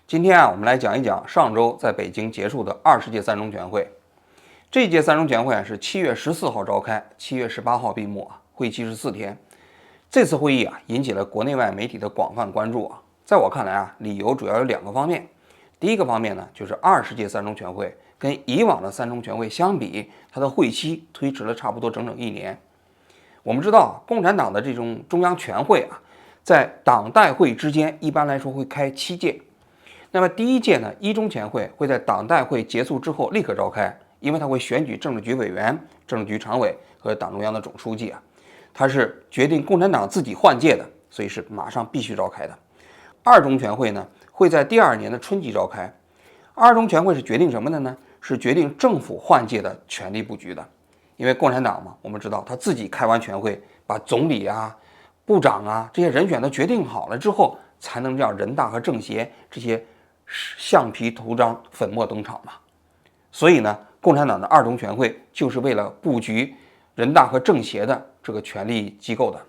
今天啊，我们来讲一讲上周在北京结束的20届三中全会。这一届三中全会是7月14号召开，7月18号闭幕，会期是4天。这次会议啊，引起了国内外媒体的广泛关注啊。在我看来啊，理由主要有2个方面。第一个方面呢，就是20届三中全会跟以往的三中全会相比，它的会期推迟了差不多整整1年。我们知道，共产党的这种中央全会啊，在党代会之间一般来说会开7届。那么第一届呢，一中全会会在党代会结束之后立刻召开，因为它会选举政治局委员、政治局常委和党中央的总书记啊，它是决定共产党自己换届的，所以是马上必须召开的。二中全会呢，会在第2年的春季召开。二中全会是决定什么的呢？是决定政府换届的权力布局的。因为共产党嘛，我们知道他自己开完全会，把总理啊、部长啊这些人选都决定好了之后，才能让人大和政协这些橡皮图章粉墨登场嘛。所以呢，共产党的二中全会就是为了布局人大和政协的这个权力机构的。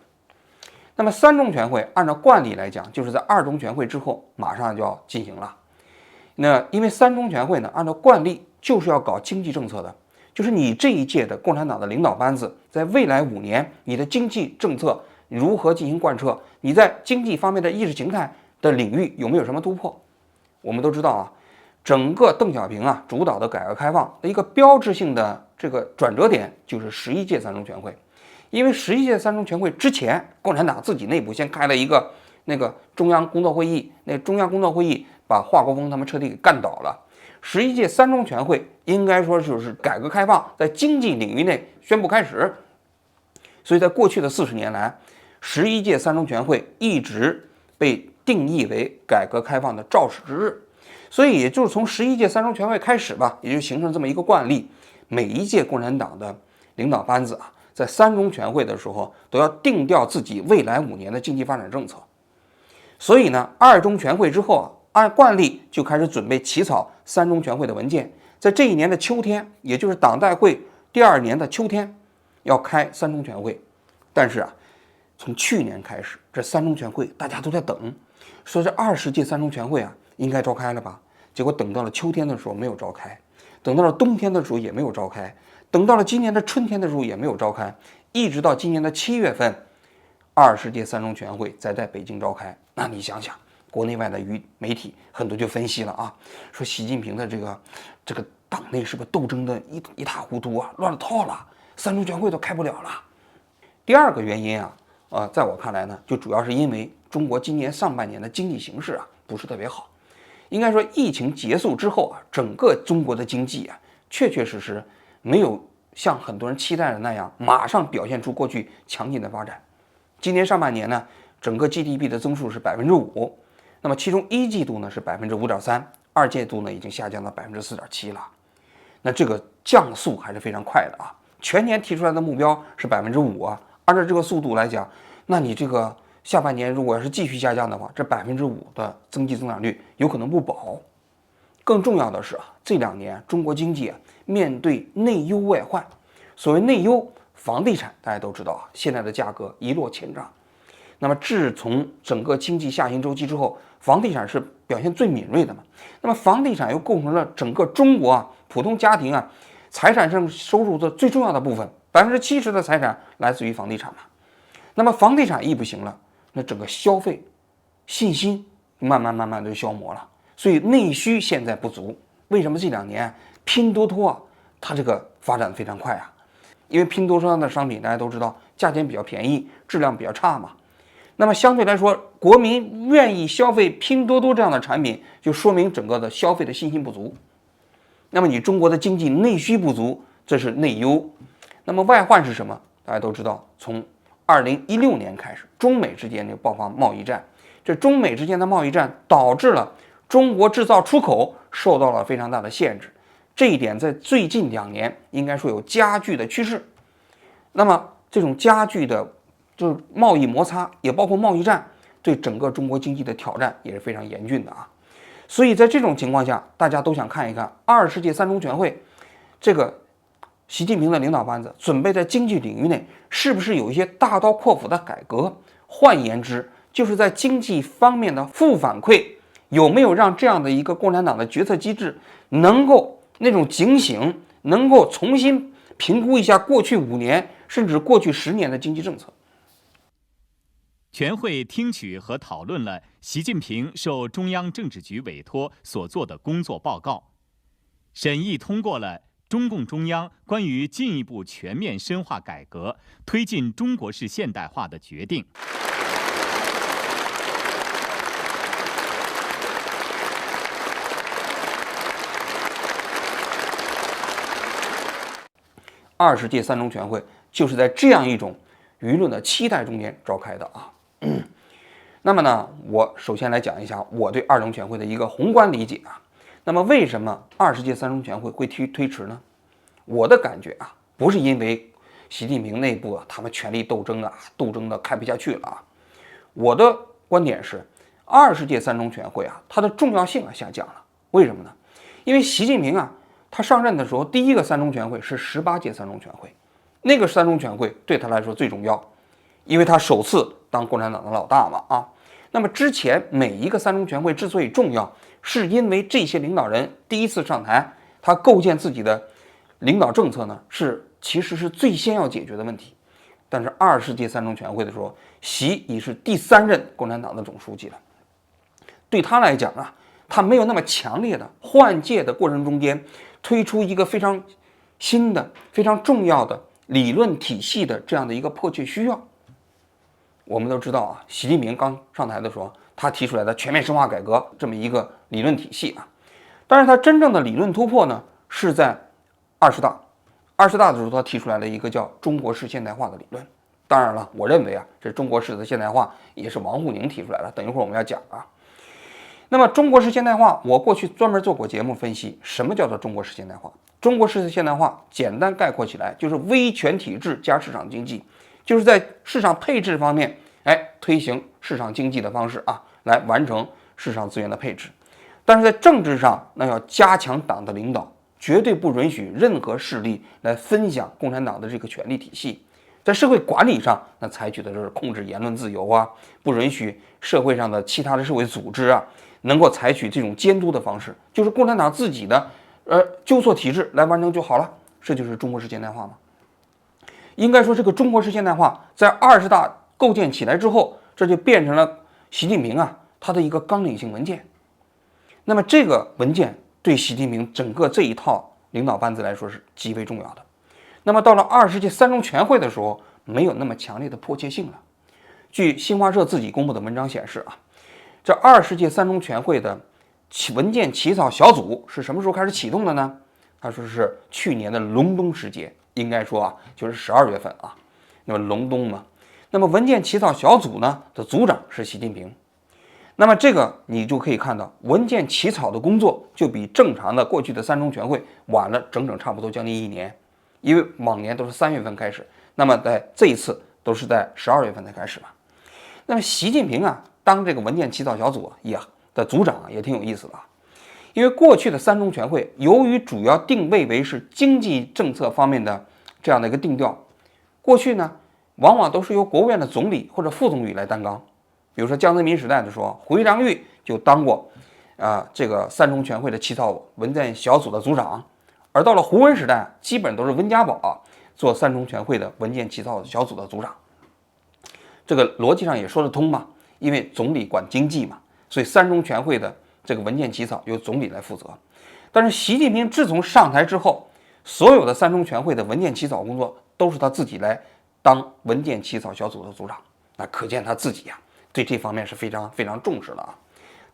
那么三中全会按照惯例来讲，就是在二中全会之后马上就要进行了。那因为三中全会呢，按照惯例就是要搞经济政策的，就是你这一届的共产党的领导班子，在未来5年，你的经济政策如何进行贯彻？你在经济方面的意识形态的领域有没有什么突破？我们都知道啊，整个邓小平啊主导的改革开放的一个标志性的这个转折点，就是11届三中全会。因为11届三中全会之前，共产党自己内部先开了一个中央工作会议，那中央工作会议把华国锋他们彻底给干倒了。11届三中全会应该说就是改革开放在经济领域内宣布开始。所以在过去的40年来，11届三中全会一直被定义为改革开放的肇始之日。所以也就是从11届三中全会开始吧，也就形成这么一个惯例，每一届共产党的领导班子啊，在三中全会的时候都要定调自己未来5年的经济发展政策。所以呢，二中全会之后啊，按惯例就开始准备起草三中全会的文件。在这一年的秋天，也就是党代会第2年的秋天，要开三中全会。但是啊，从去年开始，这三中全会大家都在等，说这20届三中全会啊应该召开了吧？结果等到了秋天的时候没有召开，等到了冬天的时候也没有召开，等到了今年的春天的时候也没有召开，一直到今年的7月份，20届三中全会才在北京召开。那你想想，国内外的媒体很多就分析了啊，说习近平的这个党内是不是斗争的一塌糊涂啊，乱了套了，三中全会都开不了了。第2个原因啊，在我看来呢，就主要是因为中国今年上半年的经济形势啊不是特别好。应该说，疫情结束之后啊，整个中国的经济啊，确确实实没有像很多人期待的那样，马上表现出过去强劲的发展。今年上半年呢，整个 GDP 的增速是5%，那么其中1季度呢是5.3%，二季度呢已经下降到4.7%了。那这个降速还是非常快的啊！全年提出来的目标是5%啊，按照这个速度来讲，那你这个下半年如果要是继续下降的话，这5%的经济增长率有可能不保。更重要的是啊，这2年中国经济面对内忧外患。所谓内忧，房地产大家都知道啊，现在的价格一落千丈。那么自从整个经济下行周期之后，房地产是表现最敏锐的嘛。那么房地产又构成了整个中国普通家庭财产上收入的最重要的部分，70%的财产来自于房地产嘛。那么房地产一不行了，那整个消费信心慢慢就消磨了，所以内需现在不足。为什么这2年拼多多它这个发展非常快啊？因为拼多多上的商品大家都知道价钱比较便宜，质量比较差嘛。那么相对来说，国民愿意消费拼多多这样的产品，就说明整个的消费的信心不足。那么你中国的经济内需不足，这是内忧。那么外患是什么？大家都知道，从2016年开始，中美之间就爆发贸易战。这中美之间的贸易战导致了中国制造出口受到了非常大的限制，这一点在最近2年应该说有加剧的趋势。那么这种加剧的就是贸易摩擦，也包括贸易战，对整个中国经济的挑战也是非常严峻的啊。所以在这种情况下，大家都想看一看20届三中全会这个习近平的领导班子准备在经济领域内是不是有一些大刀阔斧的改革。换言之，就是在经济方面的负反馈有没有让这样的一个共产党的决策机制能够那种警醒，能够重新评估一下过去5年甚至过去10年的经济政策？全会听取和讨论了习近平受中央政治局委托所做的工作报告，审议通过了中共中央关于进一步全面深化改革、推进中国式现代化的决定。20届三中全会就是在这样一种舆论的期待中间召开的啊。那么呢，我首先来讲一下我对二中全会的一个宏观理解啊。那么为什么20届三中全会会推迟呢？我的感觉啊，不是因为习近平内部啊他们权力斗争的开不下去了啊。我的观点是，20届三中全会啊，它的重要性下降了。为什么呢？因为习近平啊，他上任的时候，第一个三中全会是18届三中全会，那个三中全会对他来说最重要，因为他首次当共产党的老大嘛啊。那么之前每一个三中全会之所以重要，是因为这些领导人第一次上台，他构建自己的领导政策呢，其实是最先要解决的问题。但是20届三中全会的时候，习已是第3任共产党的总书记了，对他来讲啊，他没有那么强烈的换届的过程中间推出一个非常新的、非常重要的理论体系的这样的一个迫切需要。我们都知道啊，习近平刚上台的时候，他提出来的全面深化改革这么一个理论体系啊，但是他真正的理论突破呢，是在20大。20大的时候，他提出来了一个叫中国式现代化的理论。当然了，我认为啊，这中国式的现代化也是王沪宁提出来的，等一会儿我们要讲啊。那么中国式现代化，我过去专门做过节目分析，什么叫做中国式现代化？中国式的现代化简单概括起来就是威权体制加市场经济，就是在市场配置方面，推行市场经济的方式啊，来完成市场资源的配置。但是在政治上，那要加强党的领导，绝对不允许任何势力来分享共产党的这个权力体系。在社会管理上，那采取的就是控制言论自由啊，不允许社会上的其他的社会组织啊，能够采取这种监督的方式，就是共产党自己的纠错体制来完成就好了。这就是中国式现代化吗？应该说，这个中国式现代化在20大构建起来之后，这就变成了习近平啊他的一个纲领性文件。那么这个文件对习近平整个这一套领导班子来说是极为重要的。那么到了20届三中全会的时候，没有那么强烈的迫切性了。据新华社自己公布的文章显示啊，这20届三中全会的文件起草小组是什么时候开始启动的呢？他说是去年的隆冬时节，应该说啊，就是12月份啊。那么隆冬嘛，那么文件起草小组呢的组长是习近平。那么这个你就可以看到，文件起草的工作就比正常的过去的三中全会晚了整整差不多将近1年，因为往年都是3月份开始，那么在这一次都是在12月份才开始嘛。那么习近平啊，当这个文件起草小组的组长也挺有意思的啊，因为过去的三中全会由于主要定位为是经济政策方面的这样的一个定调，过去呢往往都是由国务院的总理或者副总理来担纲。比如说江泽民时代的时候，胡良玉就当过这个三中全会的起草文件小组的组长，而到了胡温时代，基本都是温家宝做三中全会的文件起草小组的组长。这个逻辑上也说得通嘛，因为总理管经济嘛，所以三中全会的这个文件起草由总理来负责。但是习近平自从上台之后，所有的三中全会的文件起草工作都是他自己来当文件起草小组的组长，那可见他自己对这方面是非常非常重视的啊。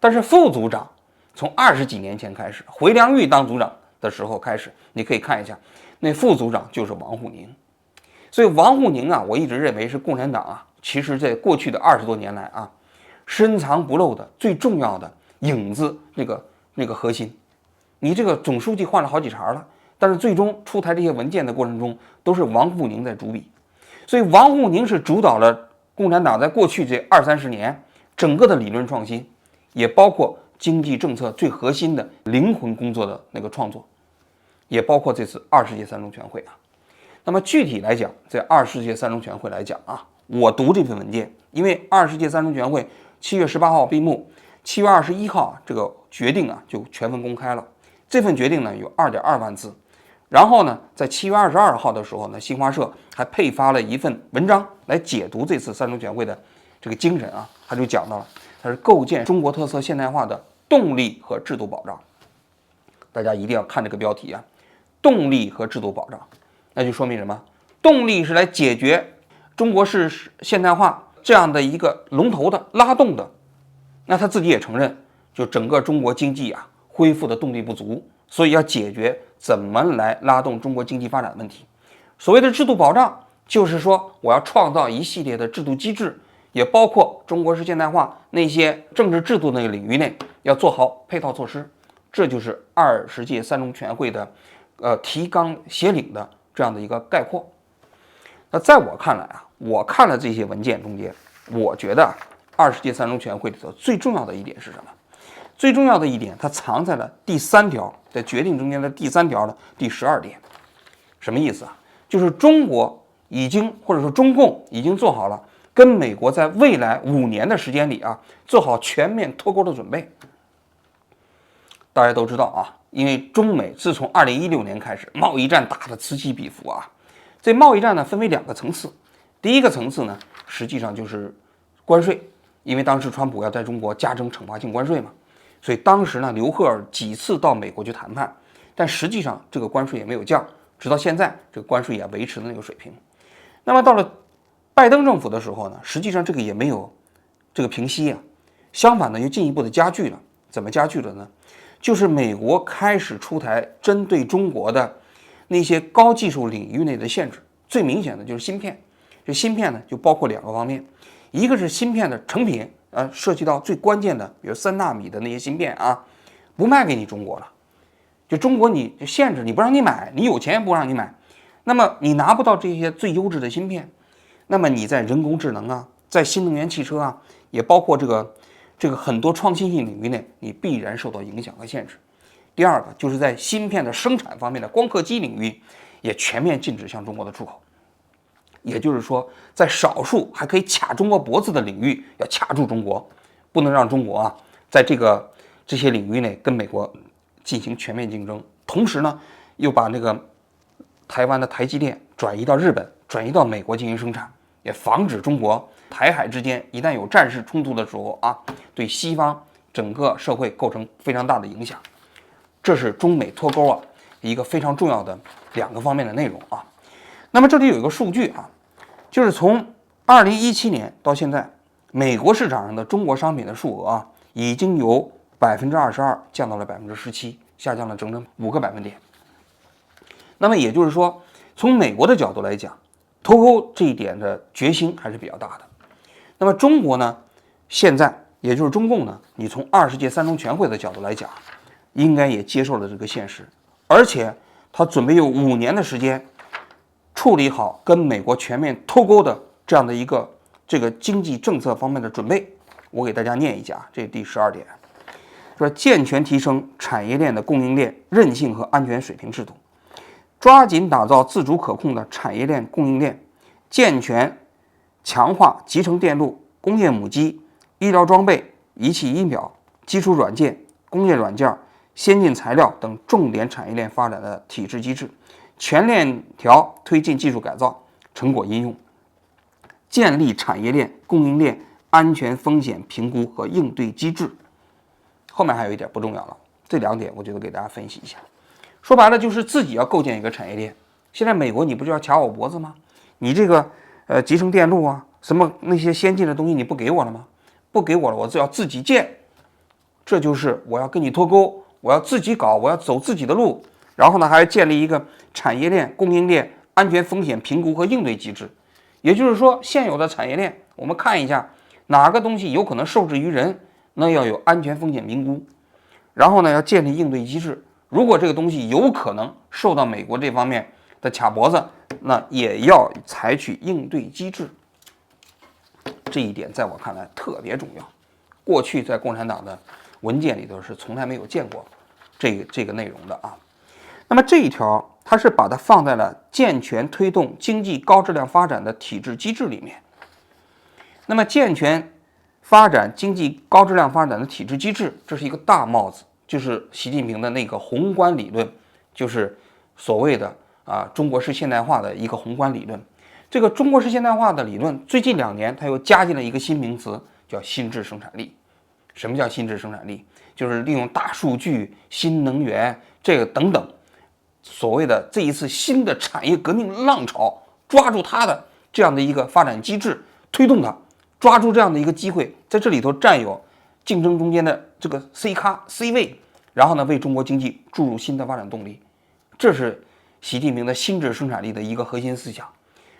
但是副组长从20几年前开始，胡良玉当组长的时候开始，你可以看一下，那副组长就是王沪宁。所以王沪宁我一直认为是共产党其实在过去的20多年来深藏不露的最重要的影子那个核心。你这个总书记换了好几茬了，但是最终出台这些文件的过程中，都是王沪宁在主笔。所以王沪宁是主导了共产党在过去这20-30年整个的理论创新，也包括经济政策最核心的灵魂工作的那个创作，也包括这次20届三中全会那么具体来讲，在20届三中全会来讲我读这份文件，因为20届三中全会7月18号闭幕7月21号这个决定啊就全文公开了。这份决定呢有2.2万字。然后呢，在7月22号的时候呢，新华社还配发了一份文章来解读这次三中全会的这个精神啊，他就讲到了，它是构建中国特色现代化的动力和制度保障。大家一定要看这个标题啊，动力和制度保障，那就说明什么？动力是来解决中国式现代化这样的一个龙头的拉动的。那他自己也承认，就整个中国经济啊恢复的动力不足，所以要解决怎么来拉动中国经济发展的问题。所谓的制度保障，就是说我要创造一系列的制度机制，也包括中国式现代化那些政治制度那个领域内要做好配套措施。这就是20届三中全会的提纲挈领的这样的一个概括。那在我看来啊，我看了这些文件中间，我觉得20届三中全会里头最重要的一点是什么？最重要的一点，它藏在了第3条，在决定中间的第3条的第12点。什么意思啊？就是中国已经或者说中共已经做好了跟美国在未来5年的时间里啊，做好全面脱钩的准备。大家都知道啊，因为中美自从2016年开始，贸易战打得此起彼伏啊。这贸易战呢分为2个层次，第一个层次呢，实际上就是关税，因为当时川普要在中国加征惩罚性关税嘛，所以当时呢，刘鹤尔几次到美国去谈判，但实际上这个关税也没有降，直到现在这个关税也维持的那个水平。那么到了拜登政府的时候呢，实际上这个也没有这个平息啊，相反呢又进一步的加剧了。怎么加剧了呢？就是美国开始出台针对中国的那些高技术领域内的限制，最明显的就是芯片。这芯片呢，就包括2个方面，一个是芯片的成品，涉及到最关键的，比如3纳米的那些芯片啊，不卖给你中国了，就中国你就限制，你不让你买，你有钱也不让你买，那么你拿不到这些最优质的芯片，那么你在人工智能啊，在新能源汽车啊，也包括这个很多创新性领域内，你必然受到影响和限制。第二个就是在芯片的生产方面的光刻机领域，也全面禁止向中国的出口。也就是说，在少数还可以卡中国脖子的领域，要卡住中国，不能让中国啊在这些领域内跟美国进行全面竞争。同时呢，又把那个台湾的台积电转移到日本，转移到美国进行生产，也防止中国台海之间一旦有战事冲突的时候啊，对西方整个社会构成非常大的影响。这是中美脱钩啊一个非常重要的2个方面的内容啊。那么这里有一个数据啊，就是从2017年到现在，美国市场上的中国商品的数额啊，已经由22%降到了17%，下降了整整5个百分点。那么也就是说，从美国的角度来讲，脱钩这一点的决心还是比较大的。那么中国呢，现在也就是中共呢，你从20届三中全会的角度来讲，应该也接受了这个现实，而且他准备用5年的时间处理好跟美国全面脱钩的这样的一个这个经济政策方面的准备。我给大家念一下，这是第12点，说健全提升产业链的供应链韧性和安全水平制度，抓紧打造自主可控的产业链供应链，健全强化集成电路、工业母机、医疗装备、仪器仪表、基础软件、工业软件、先进材料等重点产业链发展的体制机制，全链条推进技术改造，成果应用，建立产业链供应链安全风险评估和应对机制。后面还有一点不重要了，这2点我觉得给大家分析一下。说白了就是自己要构建一个产业链。现在美国你不就要卡我脖子吗？你这个集成电路啊，什么那些先进的东西你不给我了吗？不给我了，我就要自己建。这就是我要跟你脱钩，我要自己搞，我要走自己的路。然后呢，还要建立一个产业链供应链安全风险评估和应对机制。也就是说，现有的产业链我们看一下哪个东西有可能受制于人，那要有安全风险评估，然后呢要建立应对机制。如果这个东西有可能受到美国这方面的卡脖子，那也要采取应对机制。这一点在我看来特别重要，过去在共产党的文件里头是从来没有见过这个内容的啊。那么这一条它是把它放在了健全推动经济高质量发展的体制机制里面。那么健全发展经济高质量发展的体制机制，这是一个大帽子，就是习近平的那个宏观理论，就是所谓的中国式现代化的一个宏观理论。这个中国式现代化的理论，最近2年它又加进了一个新名词，叫新质生产力。什么叫新质生产力？就是利用大数据、新能源这个等等，所谓的这一次新的产业革命浪潮，抓住它的这样的一个发展机制，推动它，抓住这样的一个机会，在这里头占有竞争中间的这个 C 咖 C 位，然后呢为中国经济注入新的发展动力。这是习近平的新质生产力的一个核心思想。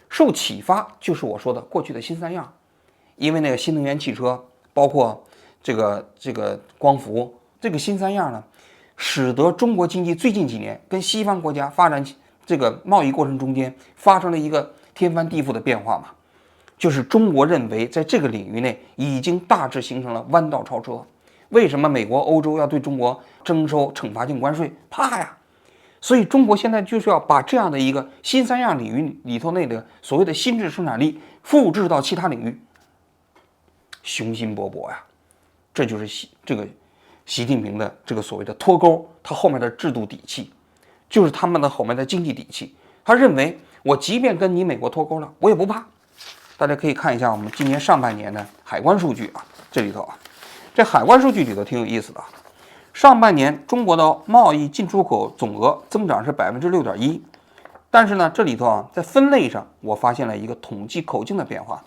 受启发就是我说的过去的新3样，因为那个新能源汽车，包括这个光伏，这个新3样呢，使得中国经济最近几年跟西方国家发展这个贸易过程中间发生了一个天翻地覆的变化嘛，就是中国认为在这个领域内已经大致形成了弯道超车。为什么美国、欧洲要对中国征收惩罚性关税？怕呀！所以中国现在就是要把这样的一个新3样领域里头那个所谓的新质生产力复制到其他领域，雄心勃勃呀！这就是习近平的这个所谓的脱钩，他后面的制度底气，就是他们的后面的经济底气。他认为我即便跟你美国脱钩了，我也不怕。大家可以看一下我们今年上半年的海关数据啊，这里头这海关数据里头挺有意思的。上半年中国的贸易进出口总额增长是6.1%，但是呢，这里头在分类上我发现了一个统计口径的变化。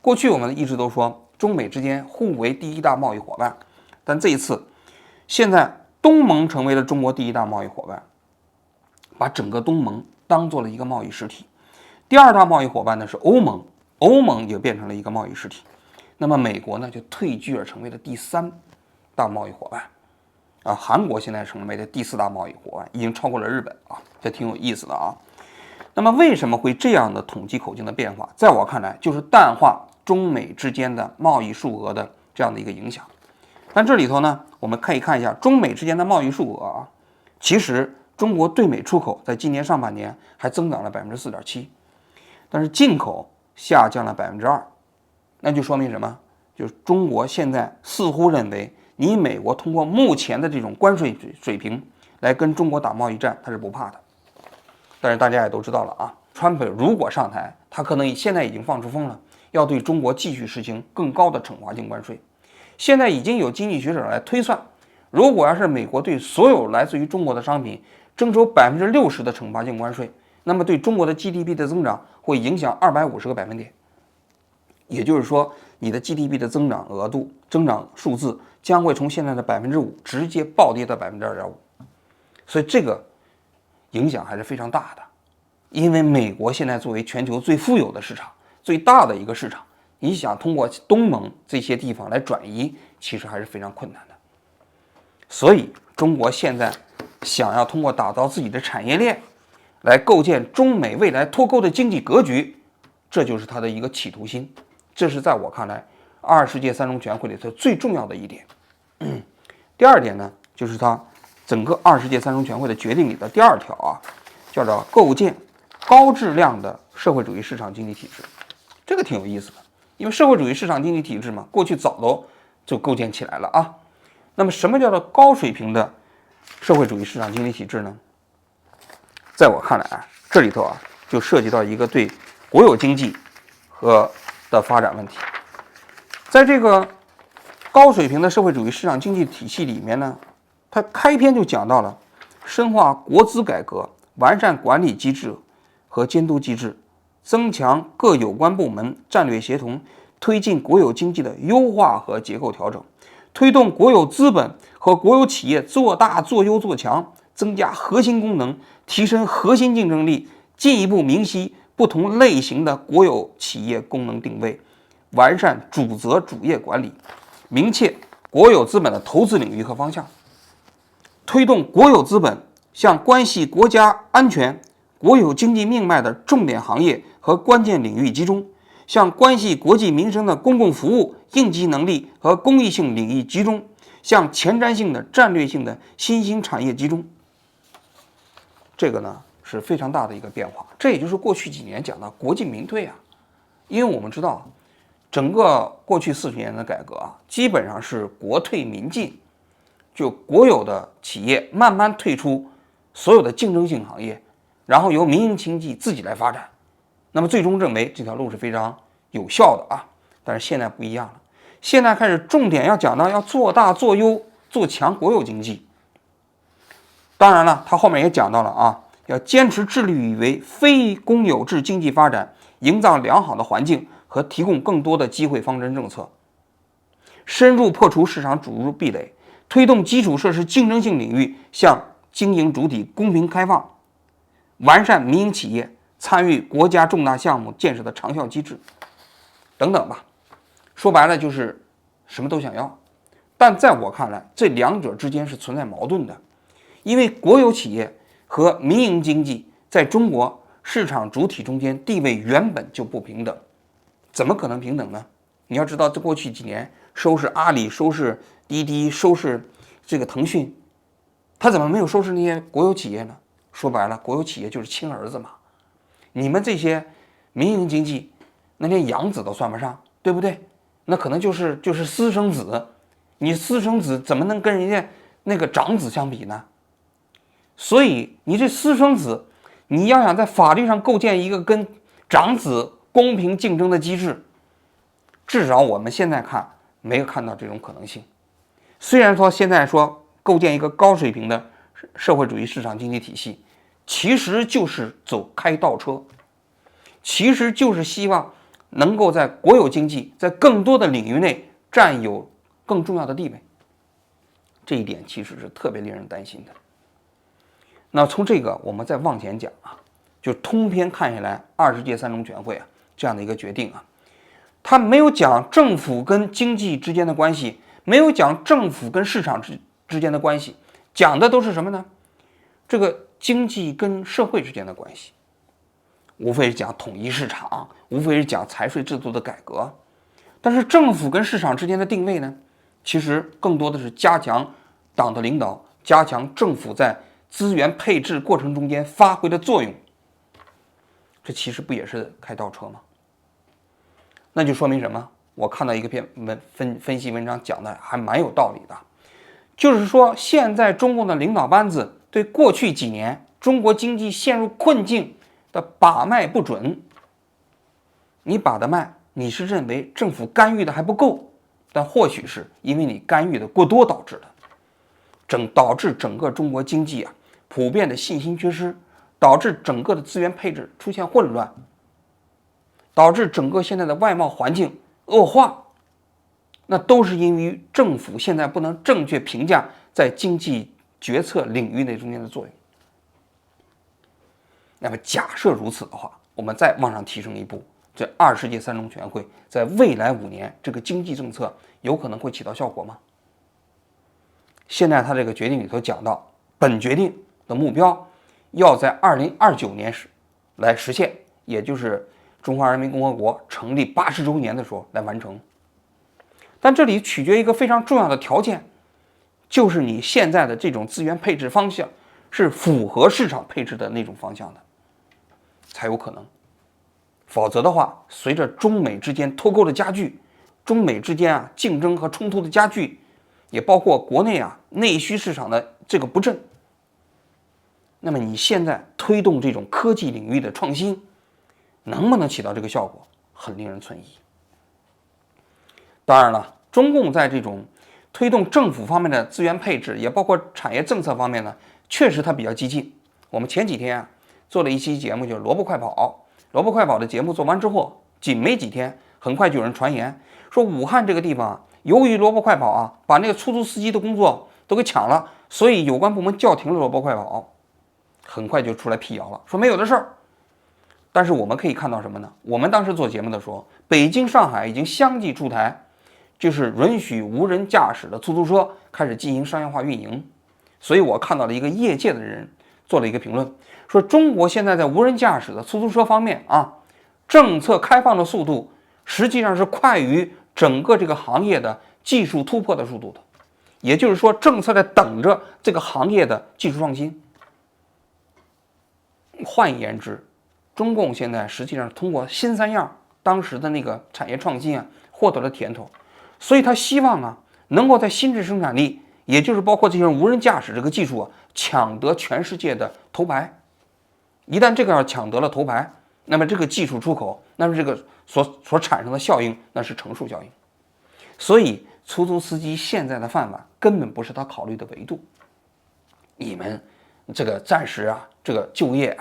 过去我们一直都说中美之间互为第1大贸易伙伴，但这一次，现在东盟成为了中国第1大贸易伙伴，把整个东盟当做了一个贸易实体。第2大贸易伙伴呢是欧盟，欧盟也变成了一个贸易实体。那么美国呢就退居而成为了第3大贸易伙伴。韩国现在成为了第4大贸易伙伴，已经超过了日本啊，这挺有意思的啊。那么为什么会这样的统计口径的变化？在我看来，就是淡化中美之间的贸易数额的这样的一个影响。但这里头呢，我们可以看一下中美之间的贸易数额啊，其实中国对美出口在今年上半年还增长了4.7%，但是进口下降了2%，那就说明什么？就是中国现在似乎认为，你美国通过目前的这种关税水平来跟中国打贸易战，他是不怕的。但是大家也都知道了啊，川普如果上台，他可能现在已经放出风了，要对中国继续实行更高的惩罚性关税。现在已经有经济学者来推算，如果要是美国对所有来自于中国的商品征收60%的惩罚性关税，那么对中国的 GDP 的增长会影响250个百分点。也就是说，你的 GDP 的增长额度、增长数字将会从现在的5%直接暴跌到2.5%，所以这个影响还是非常大的。因为美国现在作为全球最富有的市场、最大的一个市场，你想通过东盟这些地方来转移，其实还是非常困难的。所以，中国现在想要通过打造自己的产业链，来构建中美未来脱钩的经济格局，这就是它的一个企图心。这是在我看来，20届三中全会里头最重要的一点。第2点呢，就是它整个20届三中全会的决定里的第2条啊，叫做构建高质量的社会主义市场经济体制。这个挺有意思的，因为社会主义市场经济体制嘛，过去早都就构建起来了啊。那么什么叫做高水平的社会主义市场经济体制呢？在我看来啊，这里头就涉及到一个对国有经济的发展问题。在这个高水平的社会主义市场经济体系里面呢，它开篇就讲到了深化国资改革，完善管理机制和监督机制，增强各有关部门战略协同，推进国有经济的优化和结构调整，推动国有资本和国有企业做大做优做强，增加核心功能，提升核心竞争力，进一步明晰不同类型的国有企业功能定位，完善主责主业管理，明确国有资本的投资领域和方向，推动国有资本向关系国家安全、国有经济命脉的重点行业和关键领域集中，向关系国计民生的公共服务、应急能力和公益性领域集中，向前瞻性的战略性的新兴产业集中。这个呢是非常大的一个变化，这也就是过去几年讲的国进民退啊。因为我们知道，整个过去40年的改革啊，基本上是国退民进，就国有的企业慢慢退出所有的竞争性行业，然后由民营经济自己来发展。那么最终认为这条路是非常有效的啊。但是现在不一样了，现在开始重点要讲到要做大做优做强国有经济。当然了，他后面也讲到了啊，要坚持致力于为非公有制经济发展营造良好的环境和提供更多的机会方针政策，深入破除市场主入壁垒，推动基础设施竞争性领域向经营主体公平开放，完善民营企业参与国家重大项目建设的长效机制等等吧。说白了就是什么都想要，但在我看来，这两者之间是存在矛盾的，因为国有企业和民营经济在中国市场主体中间地位原本就不平等，怎么可能平等呢？你要知道，这过去几年收拾阿里、收拾滴滴、收拾这个腾讯，他怎么没有收拾那些国有企业呢？说白了，国有企业就是亲儿子嘛。你们这些民营经济，那连养子都算不上，对不对？那可能就是私生子，你私生子怎么能跟人家那个长子相比呢？所以你这私生子，你要想在法律上构建一个跟长子公平竞争的机制，至少我们现在看没有看到这种可能性。虽然说现在说构建一个高水平的社会主义市场经济体系，其实就是走开倒车，其实就是希望能够在国有经济在更多的领域内占有更重要的地位，这一点其实是特别令人担心的。那从这个我们再往前讲啊，就通篇看下来，20届三中全会啊这样的一个决定啊，他没有讲政府跟经济之间的关系，没有讲政府跟市场之间的关系，讲的都是什么呢？这个经济跟社会之间的关系，无非是讲统一市场，无非是讲财税制度的改革。但是政府跟市场之间的定位呢，其实更多的是加强党的领导，加强政府在资源配置过程中间发挥的作用。这其实不也是开倒车吗？那就说明什么？我看到一个篇分析文章讲的还蛮有道理的，就是说现在中共的领导班子对过去几年中国经济陷入困境的把脉不准。你把的脉，你是认为政府干预的还不够，但或许是因为你干预的过多导致的，导致整个中国经济啊普遍的信心缺失，导致整个的资源配置出现混乱，导致整个现在的外贸环境恶化，那都是因为政府现在不能正确评价在经济决策领域内中间的作用。那么假设如此的话，我们再往上提升一步，这20届三中全会在未来5年这个经济政策有可能会起到效果吗？现在他这个决定里头讲到，本决定的目标要在2029年来实现，也就是中华人民共和国成立80周年的时候来完成。但这里取决一个非常重要的条件，就是你现在的这种资源配置方向是符合市场配置的那种方向的，才有可能。否则的话，随着中美之间脱钩的加剧，中美之间竞争和冲突的加剧，也包括国内内需市场的这个不振，那么你现在推动这种科技领域的创新，能不能起到这个效果，很令人存疑。当然了，中共在这种推动政府方面的资源配置，也包括产业政策方面呢，确实它比较激进。我们前几天做了一期节目，就是萝卜快跑。萝卜快跑的节目做完之后，仅没几天，很快就有人传言说，武汉这个地方由于萝卜快跑把那个出租司机的工作都给抢了，所以有关部门叫停了萝卜快跑。很快就出来辟谣了，说没有的事儿。但是我们可以看到什么呢？我们当时做节目的时候，北京、上海已经相继出台，就是允许无人驾驶的出租车开始进行商业化运营。所以我看到了一个业界的人做了一个评论，说中国现在在无人驾驶的出租车方面政策开放的速度实际上是快于整个这个行业的技术突破的速度的。也就是说，政策在等着这个行业的技术创新。换言之，中共现在实际上是通过新三样当时的那个产业创新啊获得了甜头，所以他希望啊能够在新质生产力，也就是包括这些无人驾驶这个技术啊，抢得全世界的头牌。一旦这个要抢得了头牌，那么这个技术出口，那么这个所产生的效应，那是乘数效应。所以出租司机现在的饭碗根本不是他考虑的维度。你们这个暂时啊，这个就业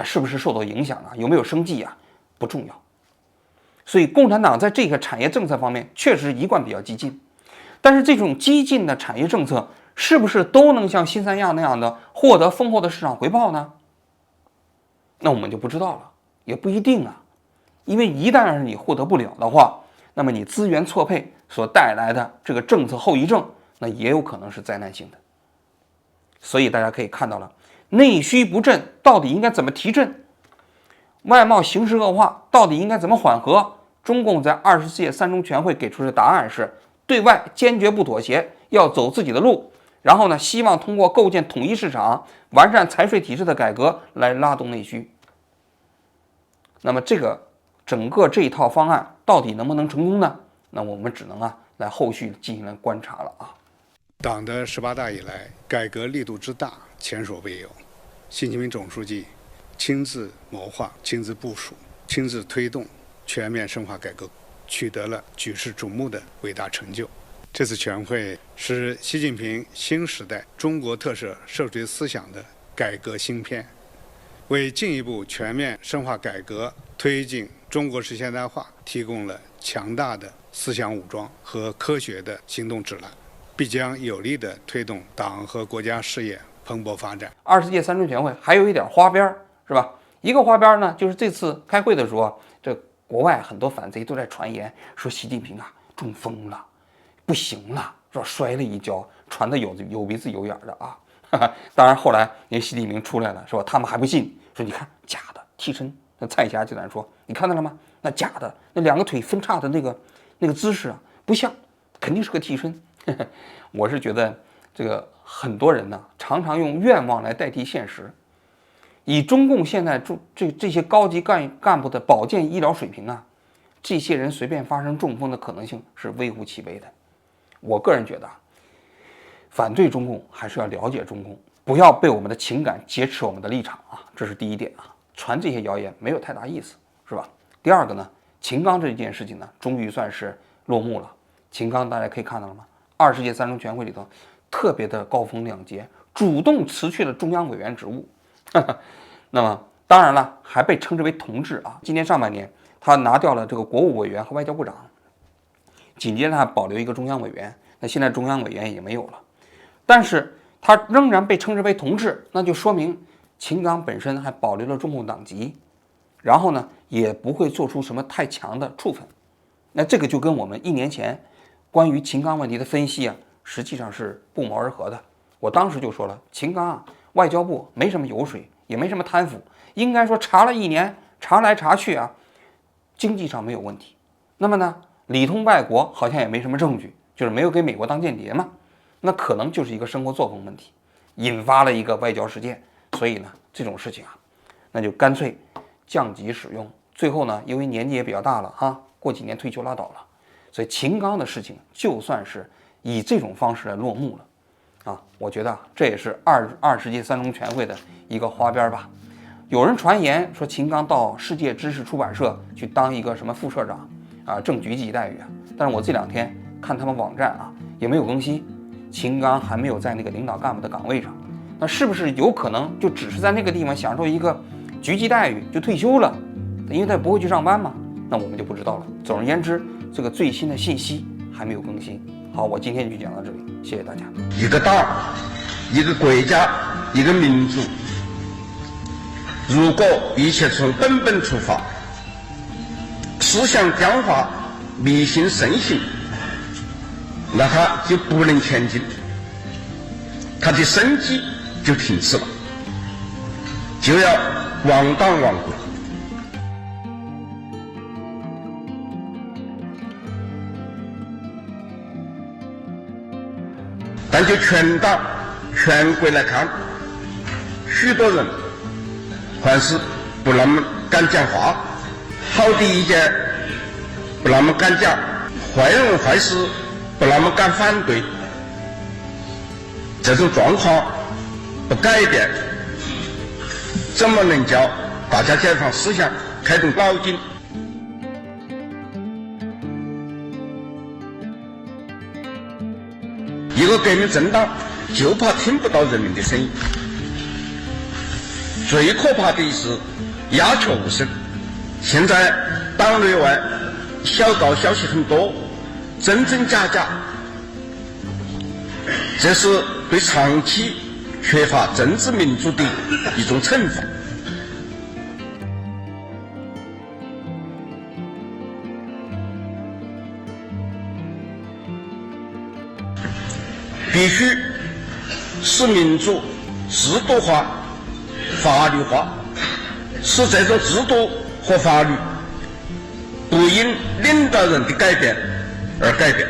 是不是受到影响啊？有没有生计啊？不重要。所以共产党在这个产业政策方面确实一贯比较激进，但是这种激进的产业政策是不是都能像新三样那样的获得丰厚的市场回报呢？那我们就不知道了，也不一定啊。因为一旦是你获得不了的话，那么你资源错配所带来的这个政策后遗症，那也有可能是灾难性的。所以大家可以看到了，内需不振到底应该怎么提振？外贸形势恶化到底应该怎么缓和？中共在24届三中全会给出的答案是：对外坚决不妥协，要走自己的路。然后呢，希望通过构建统一市场、完善财税体制的改革来拉动内需。那么整个这一套方案到底能不能成功呢？那我们只能来后续进行观察了啊。党的18大以来，改革力度之大，前所未有。习近平总书记亲自谋划、亲自部署、亲自推动全面深化改革，取得了举世瞩目的伟大成就。这次全会是习近平新时代中国特色社会主义思想的改革新篇，为进一步全面深化改革、推进中国式现代化提供了强大的思想武装和科学的行动指南，必将有力地推动党和国家事业蓬勃发展。20届三中全会还有一点花边，是吧？一个花边呢，就是这次开会的时候，这国外很多反贼都在传言说习近平中风了，不行了，说摔了一跤，传的有鼻子有眼的啊。当然后来人习近平出来了，说他们还不信，说你看假的替身。那蔡霞就在说，你看到了吗？那假的，那两个腿分叉的那个姿势不像，肯定是个替身。我是觉得这个很多人常常用愿望来代替现实。以中共现在这些高级干部的保健医疗水平这些人随便发生中风的可能性是微乎其微的。我个人觉得反对中共还是要了解中共，不要被我们的情感劫持我们的立场这是第一点传这些谣言没有太大意思，是吧？第二个呢，秦刚这件事情终于算是落幕了。秦刚大家可以看到了吗？20届三中全会里头特别的高风亮节，主动辞去了中央委员职务。那么当然了，还被称之为同志今年上半年他拿掉了这个国务委员和外交部长，紧接着他保留一个中央委员，那现在中央委员也没有了，但是他仍然被称之为同志，那就说明秦刚本身还保留了中共党籍，然后呢也不会做出什么太强的处分。那这个就跟我们1年前关于秦刚问题的分析实际上是不谋而合的。我当时就说了，秦刚外交部没什么油水，也没什么贪腐，应该说查了1年，查来查去经济上没有问题。那么呢，里通外国好像也没什么证据，就是没有给美国当间谍嘛，那可能就是一个生活作风问题，引发了一个外交事件。所以呢，这种事情那就干脆降级使用。最后呢，因为年纪也比较大了过几年退休拉倒了，所以秦刚的事情就算是以这种方式来落幕了我觉得这也是20届三中全会的一个花边吧。有人传言说秦刚到世界知识出版社去当一个什么副社长挣局级待遇但是我这2天看他们网站也没有更新，秦刚还没有在那个领导干部的岗位上，那是不是有可能就只是在那个地方享受一个局级待遇就退休了？因为他不会去上班嘛，那我们就不知道了。总而言之，这个最新的信息还没有更新。好，我今天就讲到这里，谢谢大家。一个党、一个国家、一个民族，如果一切从根本出发，思想僵化、迷信盛行，那他就不能前进，他的生机就停止了，就要亡党亡国。但就全党全国来看，许多人还是不那么敢讲话。好的意见不那么敢讲，坏人坏事不那么敢反对，这种状况不改变，怎么能叫大家解放思想、开动脑筋？一个革命政党就怕听不到人民的声音，最可怕的是鸦雀无声。现在党内外小道消息很多，真真假假，这是对长期缺乏政治民主的一种惩罚。必须使民主制度化、法律化，使这种制度和法律不因领导人的改变而改变。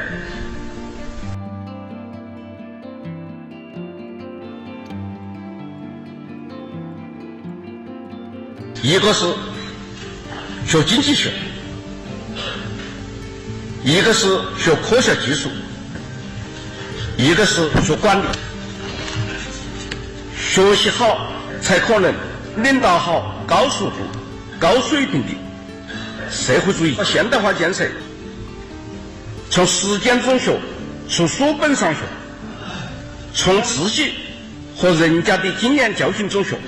一个是学经济学，一个是学科学技术，一个是学管理。学习好才可能领导好高速度、高水平的社会主义现代化建设。从实践中学，从书本上学，从自己和人家的经验教训中学。